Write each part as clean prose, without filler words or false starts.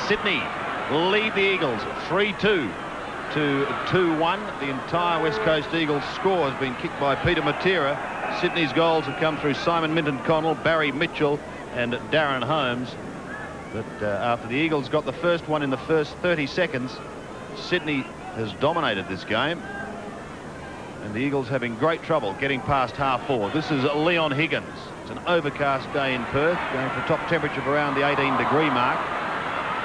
Sydney lead the Eagles 3-2 to 2-1. The entire West Coast Eagles score has been kicked by Peter Matera. Sydney's goals have come through Simon Minton-Connell, Barry Mitchell and Daryn Holmes. But after the Eagles got the first one in the first 30 seconds, Sydney has dominated this game. And the Eagles having great trouble getting past half forward. This is Leon Higgins. It's an overcast day in Perth, going for a top temperature of around the 18-degree mark.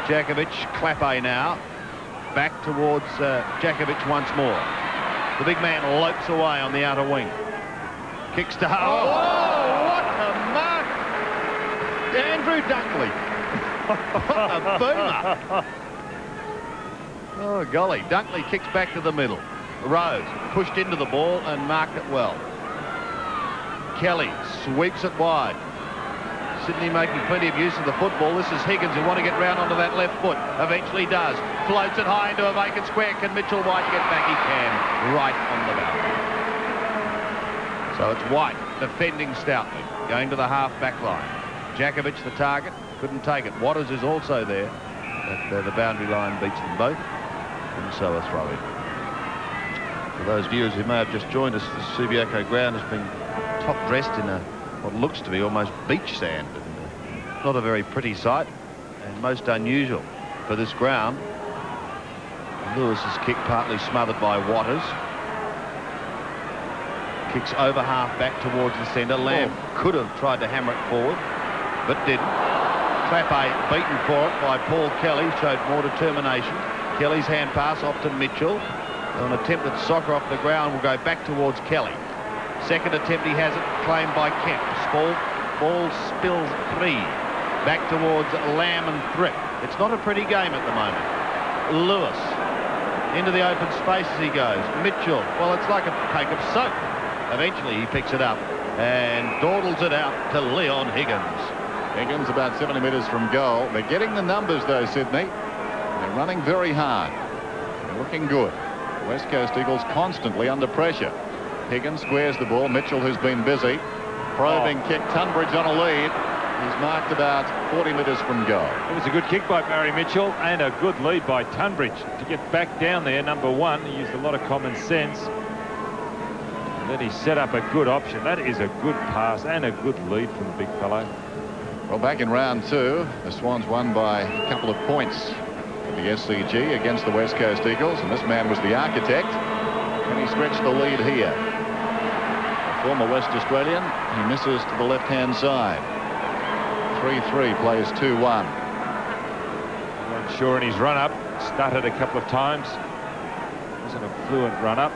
Djakovic, Clappe now. Back towards Djakovic once more. The big man lopes away on the outer wing. Kicks to... Oh, what a mark! Andrew Dunkley. What a boomer. Oh, golly. Dunkley kicks back to the middle. Rose pushed into the ball and marked it well. Kelly sweeps it wide. Sydney making plenty of use of the football. This is Higgins who want to get round onto that left foot. Eventually does. Floats it high into a vacant square. Can Mitchell White get back? He can. Right on the boundary. So it's White defending stoutly. Going to the half-back line. Djakovic the target. Couldn't take it. Waters is also there. But the boundary line beats them both. And so a throw-in. For those viewers who may have just joined us, the Subiaco ground has been top-dressed in what looks to be almost beach sand. And, not a very pretty sight and most unusual for this ground. Lewis's kick partly smothered by Waters. Kicks over half back towards the centre. Lamb could have tried to hammer it forward, but didn't. Clappe beaten for it by Paul Kelly, showed more determination. Kelly's hand pass off to Mitchell. An attempt at soccer off the ground will go back towards Kelly. Second attempt he has it claimed by Kemp. Ball spills free. Back towards Lamb and Thripp. It's not a pretty game at the moment. Lewis into the open space as he goes. Mitchell, well, it's like a cake of soap. Eventually he picks it up and dawdles it out to Leon Higgins. Higgins about 70 metres from goal. They're getting the numbers though, Sydney. They're running very hard. They're looking good. West Coast Eagles constantly under pressure. Higgins squares the ball. Mitchell, who's been busy. Probing kick. Tunbridge on a lead. He's marked about 40 metres from goal. It was a good kick by Barry Mitchell and a good lead by Tunbridge to get back down there. Number one, he used a lot of common sense. And then he set up a good option. That is a good pass and a good lead from the big fellow. Well, back in round two, the Swans won by a couple of points at the SCG against the West Coast Eagles, and this man was the architect. Can he stretch the lead here? A former West Australian, he misses to the left-hand side. 3-3 plays 2-1. Not sure in his run-up. Stuttered a couple of times. Wasn't a fluent run-up.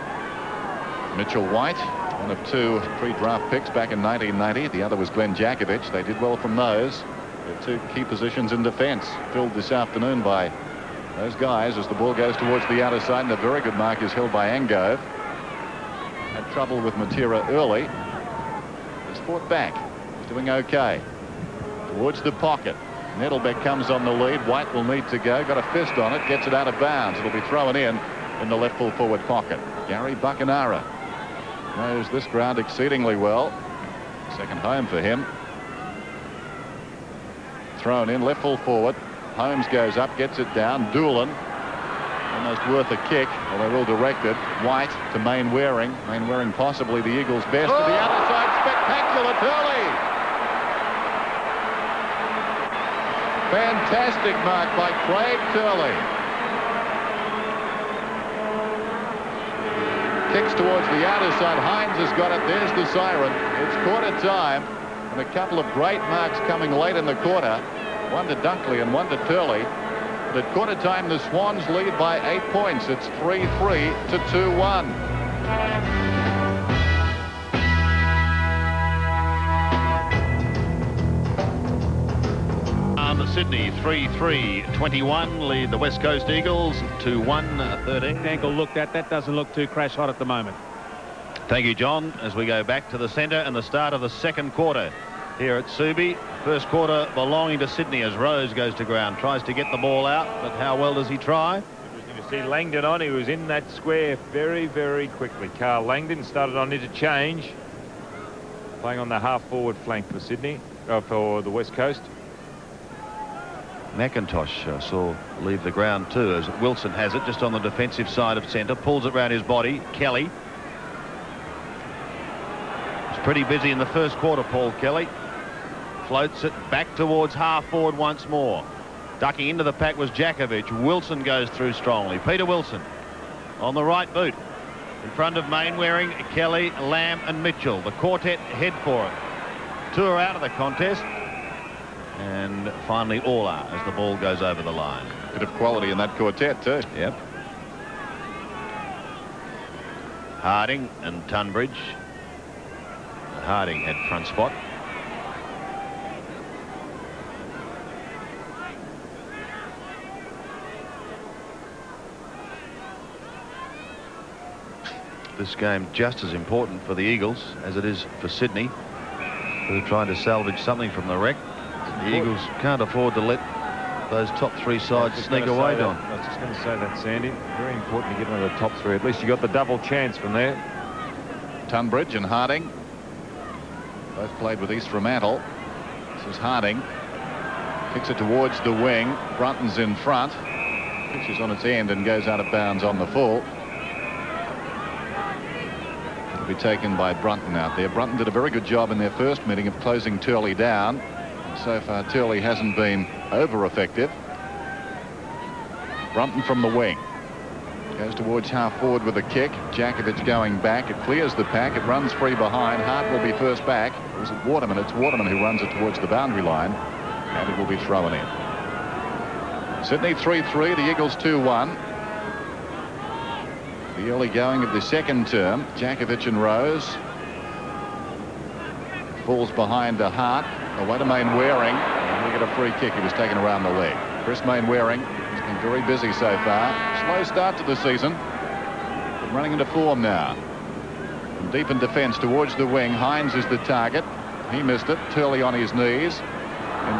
Mitchell White, one of two pre-draft picks back in 1990. The other was Glenn Djakovic. They did well from those. Their two key positions in defence filled this afternoon by those guys as the ball goes towards the outer side, and a very good mark is held by Angove. Had trouble with Matera early. He's fought back. He's doing okay. Towards the pocket. Nettlebeck comes on the lead. White will need to go. Got a fist on it. Gets it out of bounds. It'll be thrown in the left full forward pocket. Gary Buckenara knows this ground exceedingly well. Second home for him. Thrown in left full forward. Holmes goes up, gets it down. Doolan, almost worth a kick, although well directed. White to Mainwaring. Mainwaring possibly the Eagles' best. To the other side, spectacular Turley. Fantastic mark by Craig Turley. Kicks towards the outer side. Hines has got it. There's the siren. It's quarter time, and a couple of great marks coming late in the quarter. One to Dunkley and one to Turley. But at quarter time, the Swans lead by 8 points. It's 3-3 to 2-1. Sydney 3-3-21 lead the West Coast Eagles 2-1-13. Ankle looked at. That doesn't look too crash hot at the moment. Thank you, John, as we go back to the centre and the start of the second quarter here at Subi. First quarter belonging to Sydney as Rose goes to ground, tries to get the ball out, but how well does he try? You see Langdon on. He was in that square very, very quickly. Carl Langdon started on interchange, playing on the half forward flank for Sydney, for the West Coast. McIntosh saw leave the ground too, as Wilson has it just on the defensive side of centre, pulls it round his body. Kelly was pretty busy in the first quarter. Paul Kelly floats it back towards half forward once more. Ducking into the pack was Djakovic. Wilson goes through strongly. Peter Wilson on the right boot in front of Mainwaring, Kelly, Lamb and Mitchell. The quartet head for it. Two are out of the contest. And finally all are as the ball goes over the line. Bit of quality in that quartet too. Yep. Harding and Tunbridge. Harding had front spot. This game just as important for the Eagles as it is for Sydney, who are trying to salvage something from the wreck. The Eagles can't afford to let those top three sides sneak away, Don. I was just going to say that, Sandy. Very important to get into the top three. At least you got the double chance from there. Tunbridge and Harding both played with East Fremantle. This is Harding. Kicks it towards the wing. Brunton's in front. Pitches on its end and goes out of bounds on the full. It'll be taken by Brunton out there. Brunton did a very good job in their first meeting of closing Turley down. So far, Turley hasn't been over effective. Brunton from the wing. Goes towards half forward with a kick. Djakovic going back. It clears the pack. It runs free behind. Hart will be first back. Or is it Waterman? It's Waterman who runs it towards the boundary line. And it will be thrown in. Sydney 3-3. The Eagles 2-1. The early going of the second term. Djakovic and Rose. Falls behind to Hart. Away to Mainwaring. And we get a free kick. He was taken around the leg. Chris Mainwaring has been very busy so far. Slow start to the season, but running into form now. From deep in defence towards the wing. Hines is the target. He missed it. Turley on his knees.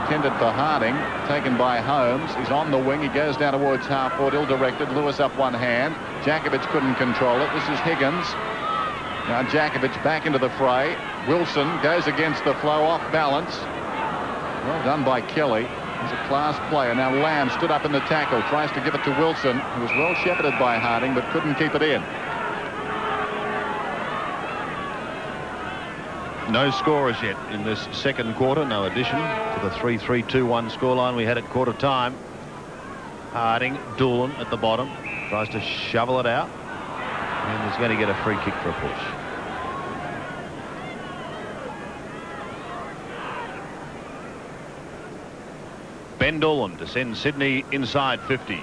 Intended for Harding. Taken by Holmes. He's on the wing. He goes down towards half forward. Ill-directed. Lewis up one hand. Djakovic couldn't control it. This is Higgins. Now Djakovic back into the fray. Wilson goes against the flow, off balance. Well done by Kelly. He's a class player. Now Lamb stood up in the tackle, tries to give it to Wilson, who was well shepherded by Harding but couldn't keep it in. No scorers yet in this second quarter. No addition to the 3-3-2-1 scoreline we had at quarter time. Harding, Doolan at the bottom, tries to shovel it out. And he's going to get a free kick for a push. Ben Doolan to send Sydney inside 50.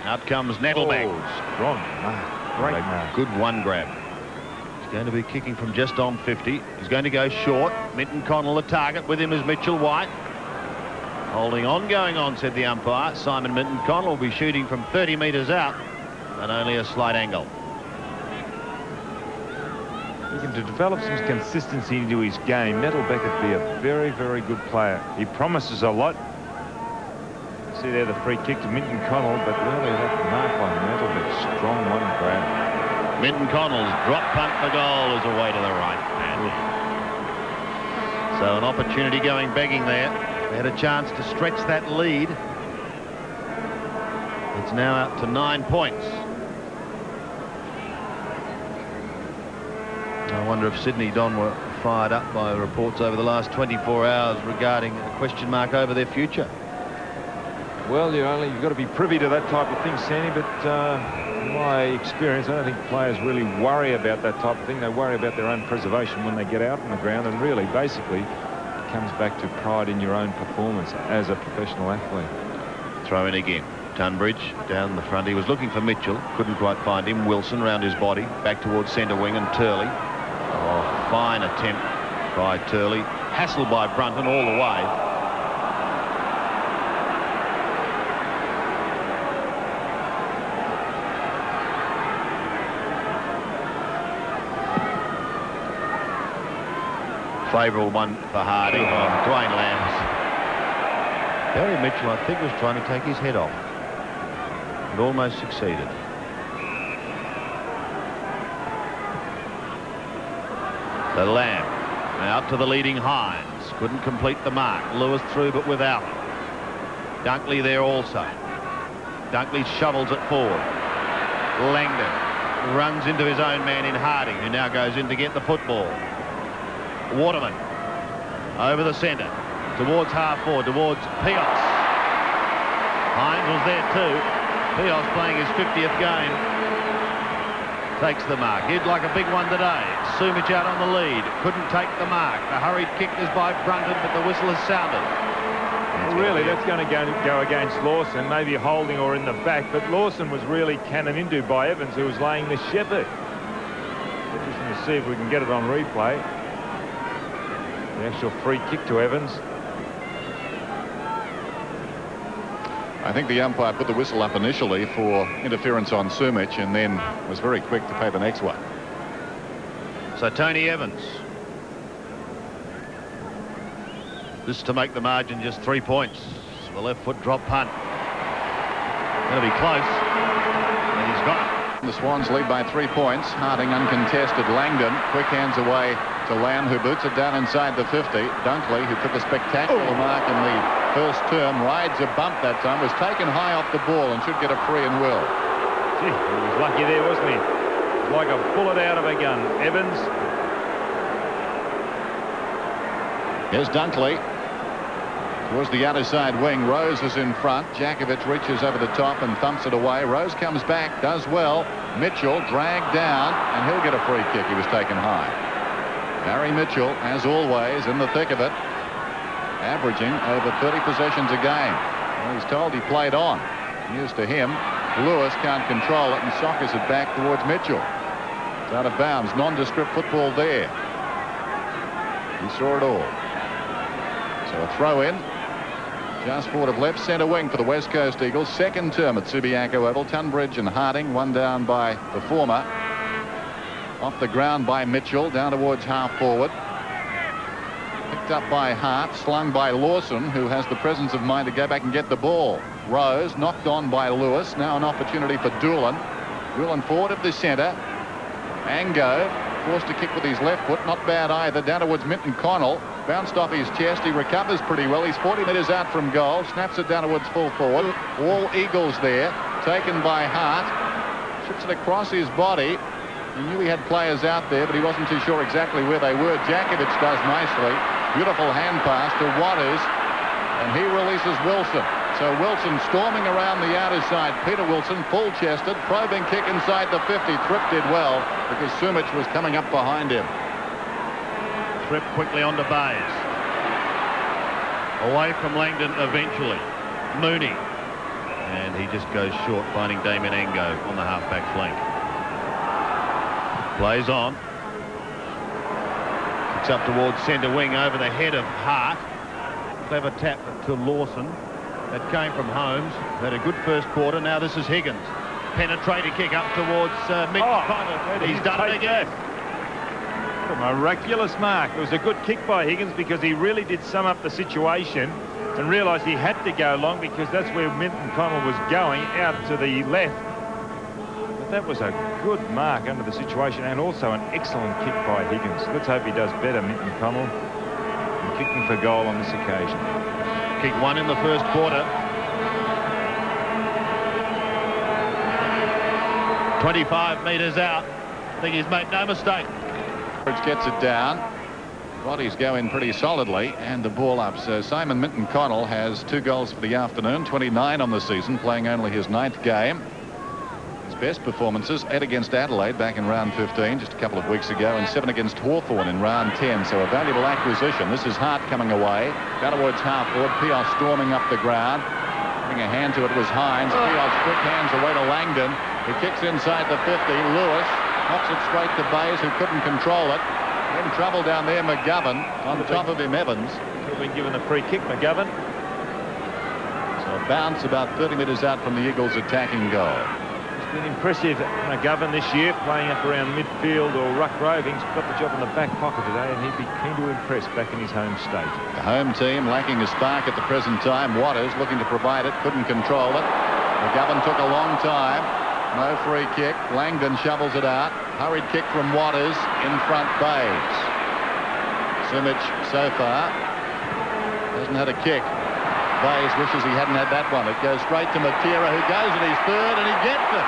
Out comes Nettleback. Oh, strong mark. Great mark. Good one grab. He's going to be kicking from just on 50. He's going to go short. Minton Connell the target. With him is Mitchell White. Holding on, going on, said the umpire. Simon Minton Connell will be shooting from 30 metres out and only a slight angle. Looking to develop some consistency into his game. Nettlebeck would be a very, very good player. He promises a lot. See there the free kick to Minton Connell, but really that mark on Nettlebeck, strong one grab. Minton Connell's drop punt for goal is away to the right. So an opportunity going begging there. They had a chance to stretch that lead. It's now out to 9 points. I wonder if Sydney, Don, were fired up by reports over the last 24 hours regarding a question mark over their future. Well, you've got to be privy to that type of thing, Sandy, but in my experience, I don't think players really worry about that type of thing. They worry about their own preservation when they get out on the ground, and really, basically, it comes back to pride in your own performance as a professional athlete. Throw in again. Tunbridge down the front. He was looking for Mitchell. Couldn't quite find him. Wilson round his body. Back towards centre wing and Turley. Oh, fine attempt by Turley. Hassled by Brunton all the way. Favourable one for Harding. Dwayne Lambs. Barry Mitchell, I think, was trying to take his head off. And almost succeeded. The Lamb. Out to the leading Hines. Couldn't complete the mark. Lewis through, but without. Dunkley there also. Dunkley shovels it forward. Langdon runs into his own man in Harding, who now goes in to get the football. Waterman over the centre towards half forward, towards Pios. Hines was there too. Pios playing his 50th game. Takes the mark. He'd like a big one today. Subiaco out on the lead. Couldn't take the mark. The hurried kick is by Brunton, but the whistle has sounded. Well, really, that's going to go against Lawson, maybe holding or in the back, but Lawson was really cannoned into by Evans, who was laying the shepherd. Interesting to see if we can get it on replay. The actual free kick to Evans. I think the umpire put the whistle up initially for interference on Subiaco and then was very quick to pay the next one. So Tony Evans. This to make the margin just 3 points. The left foot drop punt. Going to be close. And he's got it. The Swans lead by 3 points. Harding uncontested. Langdon quick hands away to Lamb, who boots it down inside the 50. Dunkley, who took a spectacular mark in the first term, rides a bump that time, was taken high off the ball and should get a free and will. Gee, he was lucky there, wasn't he? Like a bullet out of a gun. Evans. Here's Dunkley. Towards the outer side wing. Rose is in front. Jakovic reaches over the top and thumps it away. Rose comes back, does well. Mitchell dragged down, and he'll get a free kick. He was taken high. Barry Mitchell, as always, in the thick of it, averaging over 30 possessions a game. Well, he's told he played on. News to him. Lewis can't control it and soccers it back towards Mitchell. It's out of bounds. Nondescript football there. He saw it all. So a throw in. Just forward of left centre wing for the West Coast Eagles. Second term at Subiaco Oval. Tunbridge and Harding, one down by the former. Off the ground by Mitchell, down towards half forward. Picked up by Hart, slung by Lawson, who has the presence of mind to go back and get the ball. Rose knocked on by Lewis. Now an opportunity for Doolan. Doolan forward of the centre. Ango forced to kick with his left foot. Not bad either. Down towards Minton Connell. Bounced off his chest. He recovers pretty well. He's 40 metres out from goal. Snaps it down towards full forward. All Eagles there. Taken by Hart. Shoots it across his body. He knew he had players out there, but he wasn't too sure exactly where they were. Jakovic does nicely. Beautiful hand pass to Waters. And he releases Wilson. So Wilson storming around the outer side. Peter Wilson, full-chested, probing kick inside the 50. Tripp did well because Subiaco was coming up behind him. Tripp quickly onto Bayes. Away from Langdon eventually. Mooney. And he just goes short, finding Damien Ango on the half-back flank. Plays on. Kicks up towards centre wing over the head of Hart. Clever tap to Lawson. That came from Holmes. Had a good first quarter. Now this is Higgins. Penetrating kick up towards Mitchell. He's done it again. A miraculous mark. It was a good kick by Higgins because he really did sum up the situation and realised he had to go long because that's where Minton Connell was going, out to the left. But that was a good mark under the situation and also an excellent kick by Higgins. Let's hope he does better, Minton Connell, in kicking for goal on this occasion. Kick one in the first quarter. 25 metres out. I think he's made no mistake. Gets it down. Bodies go in pretty solidly and the ball up. So Simon Minton Connell has 2 goals for the afternoon, 29 on the season, playing only his 9th game. His best performances, 8 against Adelaide back in round 15 just a couple of weeks ago, and 7 against Hawthorn in round 10. So a valuable acquisition. This is Hart coming away. Down towards half forward. Pios storming up the ground. Putting a hand to it was Hines. Pios quick hands away to Langdon. He kicks inside the 50. Lewis knocks it straight to Bayes, who couldn't control it. In trouble down there, McGovern. On top of him, Evans. Could have been given a free kick, McGovern. So a bounce about 30 metres out from the Eagles' attacking goal. It's been impressive, McGovern, this year, playing up around midfield or ruck rovings. Got the job in the back pocket today, and he'd be keen to impress back in his home state. The home team lacking a spark at the present time. Waters looking to provide it, couldn't control it. McGovern took a long time. No free kick. Langdon shovels it out. Hurried kick from Waters. In front, Bayes. Subiaco so far hasn't had a kick. Bayes wishes he hadn't had that one. It goes straight to Matera, who goes at his third, and he gets it.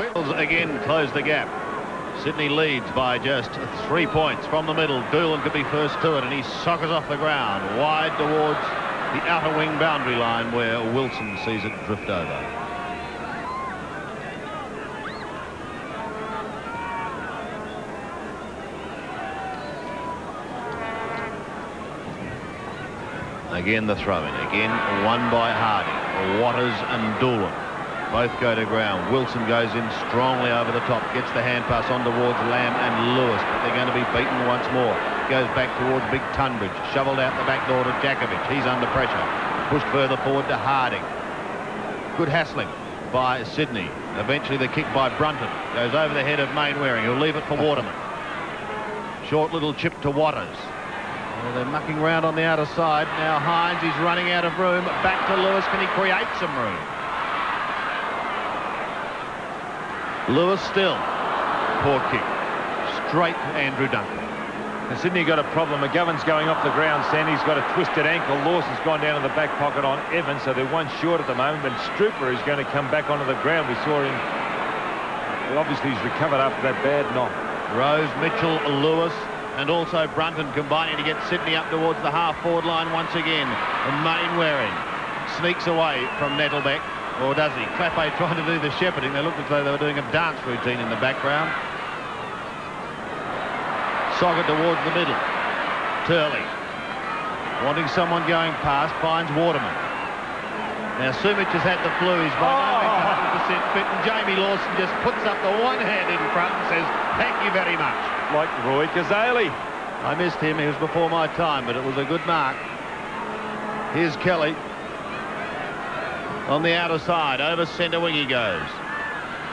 Wheels again close the gap. Sydney leads by just 3 points from the middle. Doolan could be first to it, and he soccers off the ground wide towards the outer wing boundary line where Wilson sees it drift over. Again the throw-in. Again won by Harding. Waters and Doolan both go to ground. Wilson goes in strongly over the top. Gets the hand pass on towards Lamb and Lewis. But they're going to be beaten once more. Goes back towards Big Tunbridge. Shoveled out the back door to Djakovic. He's under pressure. Pushed further forward to Harding. Good hassling by Sydney. Eventually the kick by Brunton. Goes over the head of Mainwaring. He'll leave it for Waterman. Short little chip to Waters. Well, they're mucking around on the outer side. Now Hines, he's running out of room. Back to Lewis. Can he create some room? Lewis still. Poor kick. Straight to Andrew Duncan. And Sydney got a problem. McGovern's going off the ground. Sandy's got a twisted ankle. Lawson's gone down in the back pocket on Evans, so they're one short at the moment. But Strooper is going to come back onto the ground. We saw him. Well, obviously, he's recovered after that bad knock. Rose, Mitchell, Lewis, and also Brunton combining to get Sydney up towards the half-forward line once again. And Mainwaring sneaks away from Nettlebeck. Or does he? Clappe trying to do the shepherding. They looked as though they were doing a dance routine in the background. Socket towards the middle. Turley wanting someone going past, finds Waterman. Now Sumic has had the flu. He's by no means 100% fit, and Jamie Lawson just puts up the one hand in front and says, "Thank you very much." Like Roy Kazali. I missed him. He was before my time, but it was a good mark. Here's Kelly. On the outer side, over centre wing he goes.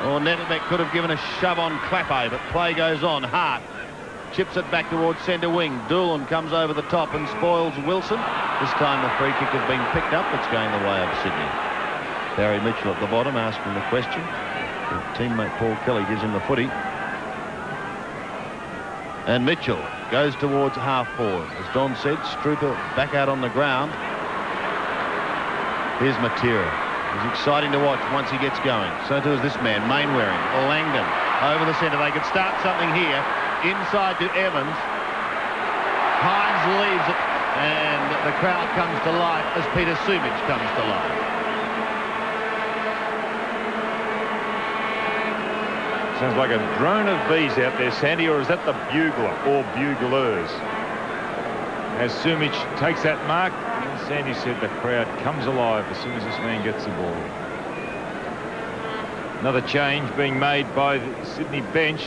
Or Nettlebeck could have given a shove on Clappe, but play goes on. Hart chips it back towards centre wing. Doolan comes over the top and spoils Wilson. This time the free kick has been picked up. It's going the way of Sydney. Barry Mitchell at the bottom asking the question. His teammate Paul Kelly gives him the footy. And Mitchell goes towards half forward. As Don said, Strooper back out on the ground. Here's Matera. He's exciting to watch once he gets going. So too is this man, Mainwaring. Langdon over the centre. They could start something here. Inside to Evans. Hines leaves it, and the crowd comes to life as Peter Subic comes to life. Sounds like a drone of bees out there, Sandy, or is that the bugler or buglers? As Sumic takes that mark, Sandy said the crowd comes alive as soon as this man gets the ball. Another change being made by the Sydney bench.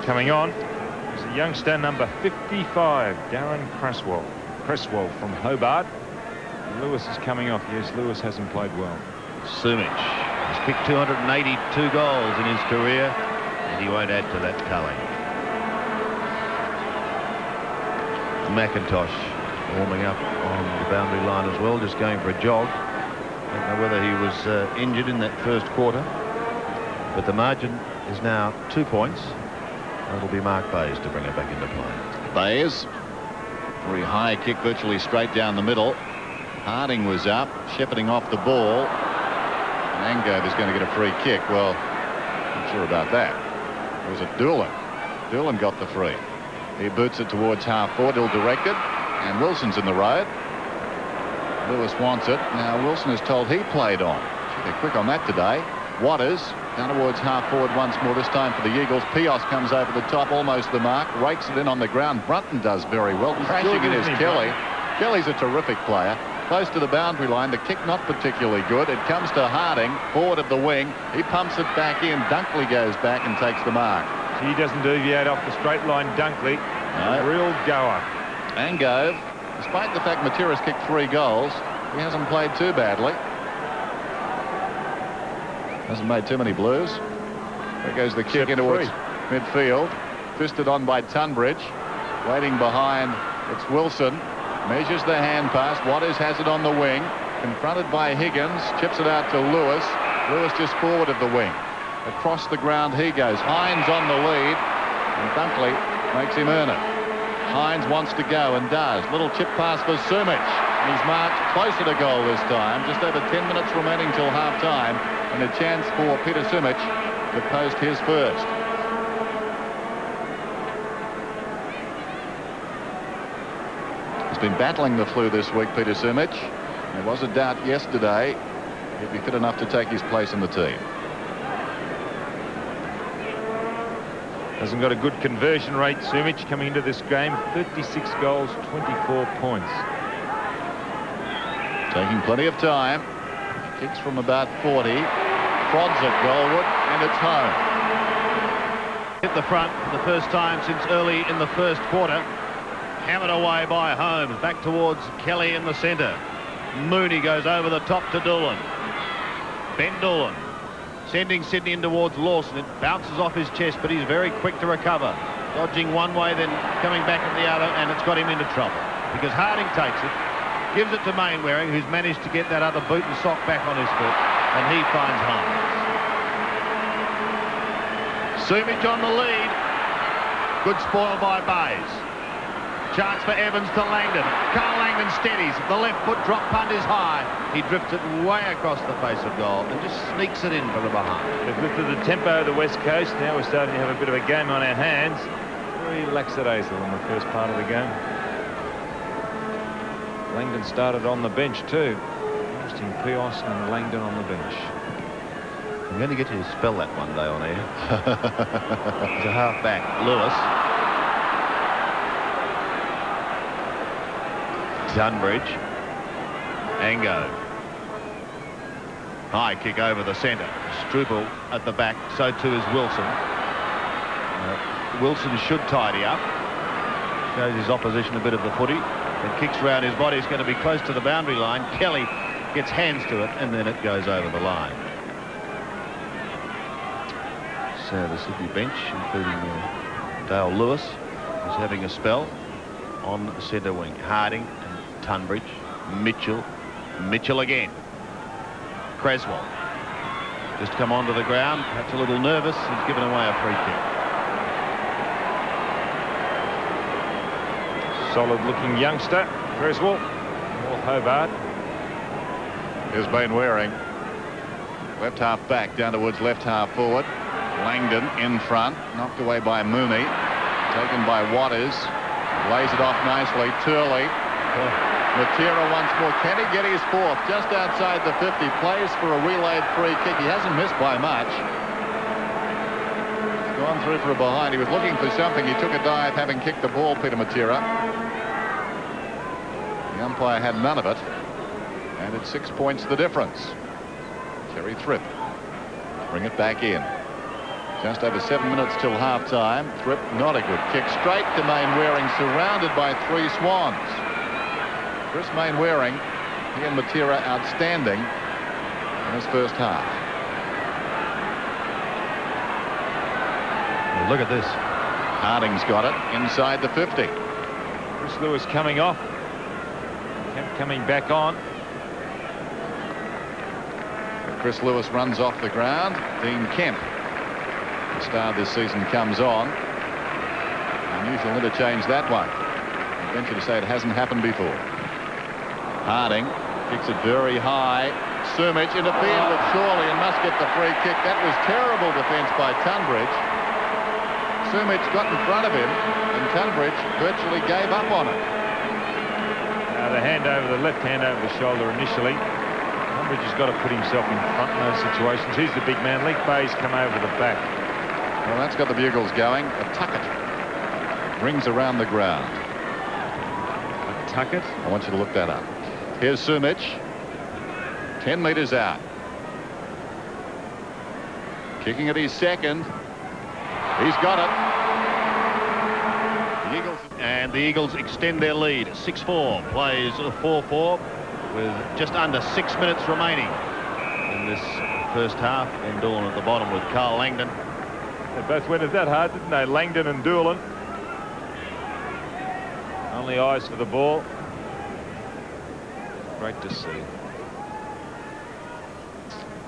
Coming on is a youngster number 55, Daryn Cresswell from Hobart. Lewis is coming off. Yes, Lewis hasn't played well. Sumic has kicked 282 goals in his career, and he won't add to that tally. McIntosh warming up on the boundary line as well, just going for a jog. Don't know whether he was injured in that first quarter, but the margin is now 2 points. It'll be Mark Bayes to bring it back into play. Bayes, very high kick, virtually straight down the middle. Harding was up, shepherding off the ball. And Angove is going to get a free kick. Well, not sure about that. It was a Doolan. Doolan got the free. He boots it towards half forward, ill-directed, and Wilson's in the road. Lewis wants it. Now Wilson is told he played on. They're quick on that today. Waters down towards half forward once more, this time for the Eagles. Pios comes over the top, almost the mark, rakes it in on the ground. Brunton does very well. Crashing in is Kelly. Kelly's a terrific player. Close to the boundary line, the kick not particularly good. It comes to Harding, forward of the wing. He pumps it back in. Dunkley goes back and takes the mark. He doesn't deviate off the straight line, Dunkley. No. Real goer. Angove, despite the fact Matera's kicked 3 goals, he hasn't played too badly. Hasn't made too many blues. There goes the kick into midfield. Fisted on by Tunbridge. Waiting behind, it's Wilson. Measures the hand pass. Waters has it on the wing. Confronted by Higgins. Chips it out to Lewis. Lewis just forward of the wing. Across the ground he goes. Hines on the lead. And Dunkley makes him earn it. Hines wants to go and does. Little chip pass for Subiaco. He's marked closer to goal this time. Just over 10 minutes remaining till half-time, and a chance for Peter Subiaco to post his first. He's been battling the flu this week, Peter Subiaco. There was a doubt yesterday he'd be fit enough to take his place in the team. Hasn't got a good conversion rate, Subiaco, coming into this game. 36 goals, 24 points. Taking plenty of time. Kicks from about 40. Prods at goalward, and it's home. Hit the front for the first time since early in the first quarter. Hammered away by Holmes. Back towards Kelly in the centre. Mooney goes over the top to Doolan. Ben Doolan sending Sydney in towards Lawson. It bounces off his chest, but he's very quick to recover. Dodging one way, then coming back at the other, and it's got him into trouble. Because Harding takes it, gives it to Mainwaring, who's managed to get that other boot and sock back on his foot, and he finds Hines. Subiaco on the lead. Good spoil by Bays. Chance for Evans to Langdon. Carl Langdon steadies. The left foot drop punt is high. He drifts it way across the face of goal and just sneaks it in from the behind. They've lifted the tempo of the West Coast. Now we're starting to have a bit of a game on our hands. Very lackadaisical in the first part of the game. Langdon started on the bench too. Interesting, Pios and Langdon on the bench. I'm going to get you to spell that one day on air. He's a half-back. Lewis. Tunbridge. Ango. High kick over the centre. Struble at the back. So too is Wilson. Wilson should tidy up. Shows his opposition a bit of the footy. It kicks round his body. It's going to be close to the boundary line. Kelly gets hands to it, and then it goes over the line. So the Sydney bench, including Dale Lewis, is having a spell on centre wing. Harding and Tunbridge. Mitchell. Mitchell again. Creswell. Just come onto the ground, perhaps a little nervous. He's given away a free kick. Solid-looking youngster, Creswell, North Hobart. Here's Mainwaring. Left half back, down towards left half forward. Langdon in front, knocked away by Mooney. Taken by Waters. Lays it off nicely. Turley. Matera once more. Can he get his fourth? Just outside the 50. Plays for a relayed free kick. He hasn't missed by much. He's gone through for a behind. He was looking for something. He took a dive having kicked the ball, Peter Matera. The umpire had none of it. And it's 6 points the difference. Terry Thripp. Bring it back in. Just over 7 minutes till half-time. Thripp, not a good kick. Straight to Mainwaring, surrounded by three Swans. Chris Mainwaring, he and Matera outstanding in his first half. Well, look at this. Harding's got it inside the 50. Chris Lewis coming off. Kemp coming back on. Chris Lewis runs off the ground. Dean Kemp, the star this season, comes on. Unusual interchange, that one. I venture to say it hasn't happened before. Harding kicks it very high. Subiaco interfered with Shawley and must get the free kick. That was terrible defence by Tunbridge. Subiaco got in front of him, and Tunbridge virtually gave up on it. The hand over, the left hand over the shoulder initially. Tunbridge has got to put himself in front in those situations. He's the big man. Leek Bay's come over the back. Well, that's got the bugles going. A Tuckett rings around the ground. A Tuckett? I want you to look that up. Here's Subiaco. 10 metres out. Kicking at his second. He's got it. The Eagles. And the Eagles extend their lead. 6-4. Plays 4-4 with just under 6 minutes remaining in this first half. And Doolan at the bottom with Carl Langdon. They both went it that hard, didn't they? Langdon and Doolan. Only eyes for the ball. Great to see.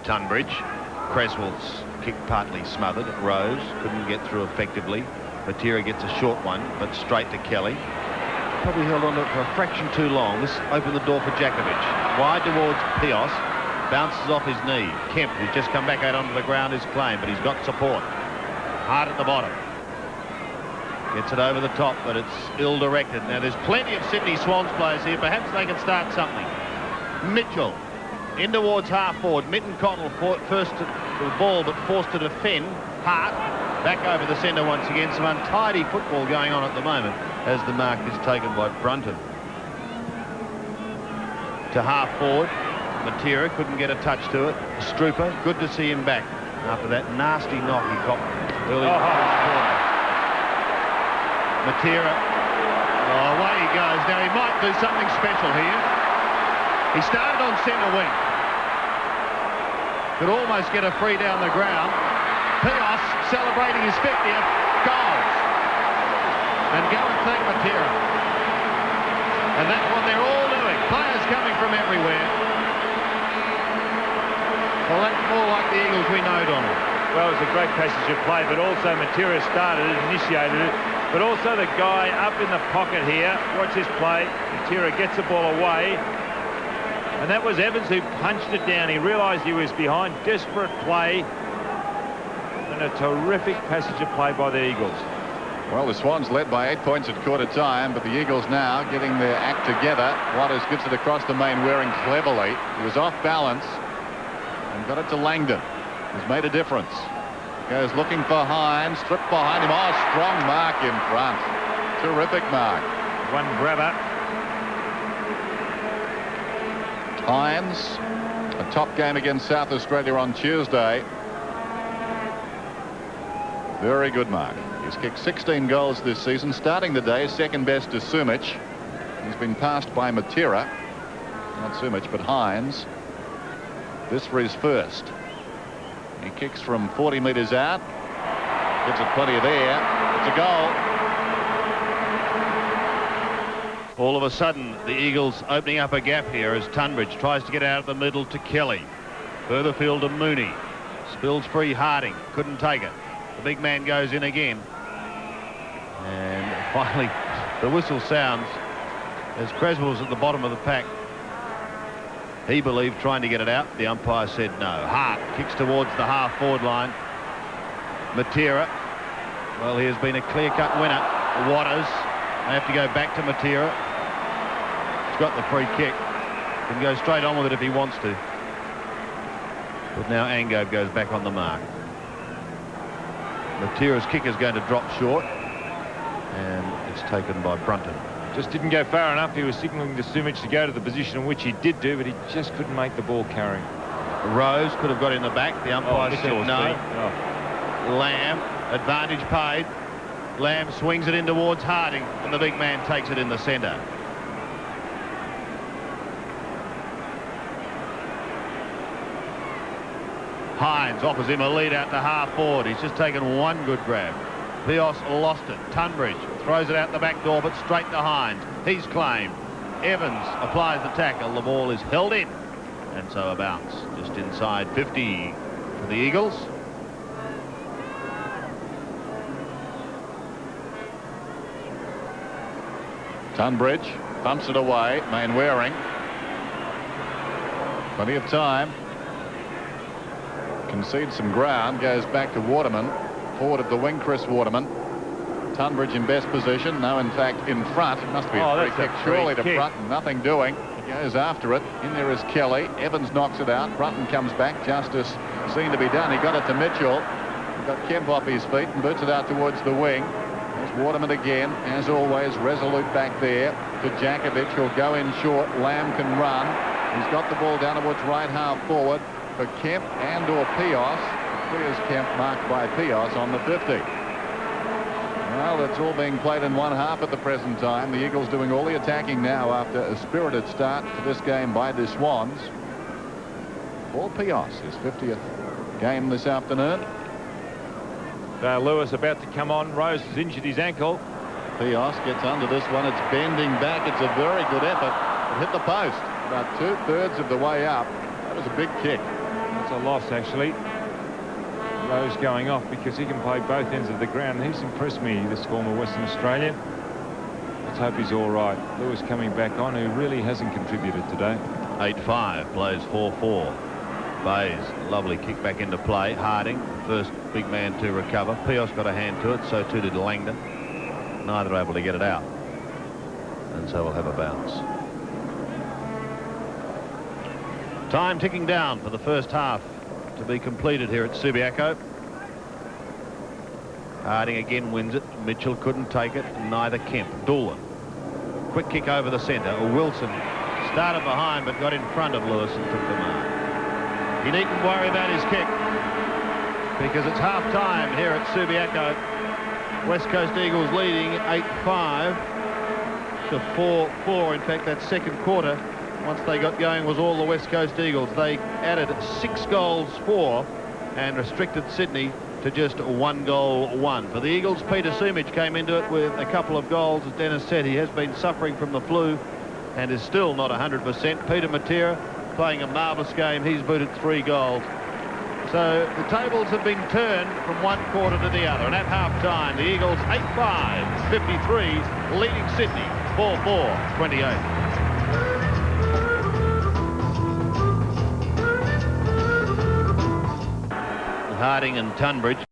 Tunbridge. Creswell's kick partly smothered. Rose couldn't get through effectively. Matera gets a short one, but straight to Kelly. Probably held on to it for a fraction too long. This opened the door for Djakovic. Wide towards Pios. Bounces off his knee. Kemp, who's just come back out onto the ground, is claimed, but he's got support. Hard at the bottom. Gets it over the top, but it's ill-directed. Now, there's plenty of Sydney Swans players here. Perhaps they can start something. Mitchell in towards half-forward. Minton Connell first to the ball, but forced to defend. Hart back over the centre once again. Some untidy football going on at the moment as the mark is taken by Brunton. To half-forward. Matera couldn't get a touch to it. Strooper, good to see him back after that nasty knock he copped early in the first quarter. Matera, away he goes. Now he might do something special here. He started on centre wing. Could almost get a free down the ground. Pios celebrating his 50th goals. And go and thank Matera. And that's what they're all doing. Players coming from everywhere. Well, that's more like the Eagles we know, Donald. Well, it was a great passage of play, but also Matera started it, initiated it. But also the guy up in the pocket here. Watch this play. Matera gets the ball away. And that was Evans who punched it down. He realised he was behind. Desperate play. And a terrific passage of play by the Eagles. Well, the Swans led by 8 points at quarter time, but the Eagles now getting their act together. Waters gives it across the main wearing cleverly. He was off balance and got it to Langdon. He's made a difference. Goes looking for Hines. Stripped behind him. Oh, strong mark in front. Terrific mark. One grabber. Hines, a top game against South Australia on Tuesday. Very good mark. He's kicked 16 goals this season, starting the day second best to Sumic. He's been passed by Matera. Not Sumic, but Hines. This for his first. He kicks from 40 metres out. Gets it plenty of air. It's a goal. All of a sudden, the Eagles opening up a gap here as Tunbridge tries to get out of the middle to Kelly. Further field to Mooney. Spills free Harding. Couldn't take it. The big man goes in again. And finally, the whistle sounds as Creswell's at the bottom of the pack. He believed trying to get it out. The umpire said no. Hart kicks towards the half-forward line. Matera. Well, he has been a clear-cut winner. Waters. They have to go back to Matera. He's got the free kick. Can go straight on with it if he wants to. But now Angove goes back on the mark. Matera's kick is going to drop short. And it's taken by Brunton. Just didn't go far enough. He was signalling to Sumic to go to the position in which he did do, but he just couldn't make the ball carry. Rose could have got in the back. The umpire said no. Lamb, advantage paid. Lamb swings it in towards Harding, and the big man takes it in the centre. Hines offers him a lead out to half forward. He's just taken one good grab. Pios lost it. Tunbridge throws it out the back door, but straight to Hines. He's claimed. Evans applies the tackle. The ball is held in. And so a bounce just inside 50 for the Eagles. Tunbridge pumps it away. Mainwaring. Plenty of time. Concedes some ground. Goes back to Waterman. Forward of the wing, Chris Waterman. Tunbridge in best position. No, in fact, in front. It must be a free kick. Surely to Brunton. Nothing doing. He goes after it. In there is Kelly. Evans knocks it out. Brunton comes back. Justice seen to be done. He got it to Mitchell. He got Kemp off his feet and boots it out towards the wing. There's Waterman again. As always, resolute back there to Djakovic. He'll go in short. Lamb can run. He's got the ball down towards right half forward for Kemp and or Pios. Clears Kemp, marked by Pios on the 50. Well, it's all being played in one half at the present time. The Eagles doing all the attacking now after a spirited start to this game by the Swans. Paul Pios, his 50th game this afternoon. Lewis about to come on. Rose has injured his ankle. Pios gets under this one. It's bending back. It's a very good effort. It hit the post about 2/3 of the way up. That was a big kick. That's a loss, actually. those going off because he can play both ends of the ground. He's impressed me, this former Western Australian. Let's hope he's all right. Lewis coming back on, who really hasn't contributed today. 8-5, plays 4-4. Bayes, lovely kick back into play. Harding, first big man to recover. Pios got a hand to it, so too did Langdon. Neither able to get it out. And so we'll have a bounce. Time ticking down for the first half to be completed here at Subiaco. Harding again wins it. Mitchell couldn't take it, neither Kemp. Doolan, quick kick over the centre. Wilson started behind but got in front of Lewis and took the mark. He needn't worry about his kick because it's half time here at Subiaco. West Coast Eagles leading 8-5 to 4-4. In fact, that second quarter, once they got going, was all the West Coast Eagles. They added 6 goals for and restricted Sydney to just 1 goal 1. For the Eagles, Peter Sumich came into it with a couple of goals. As Dennis said, he has been suffering from the flu and is still not 100%. Peter Matera playing a marvellous game. He's booted 3 goals. So the tables have been turned from one quarter to the other. And at half-time, the Eagles 8-5, 53, leading Sydney 4-4, 28. Harding and Tunbridge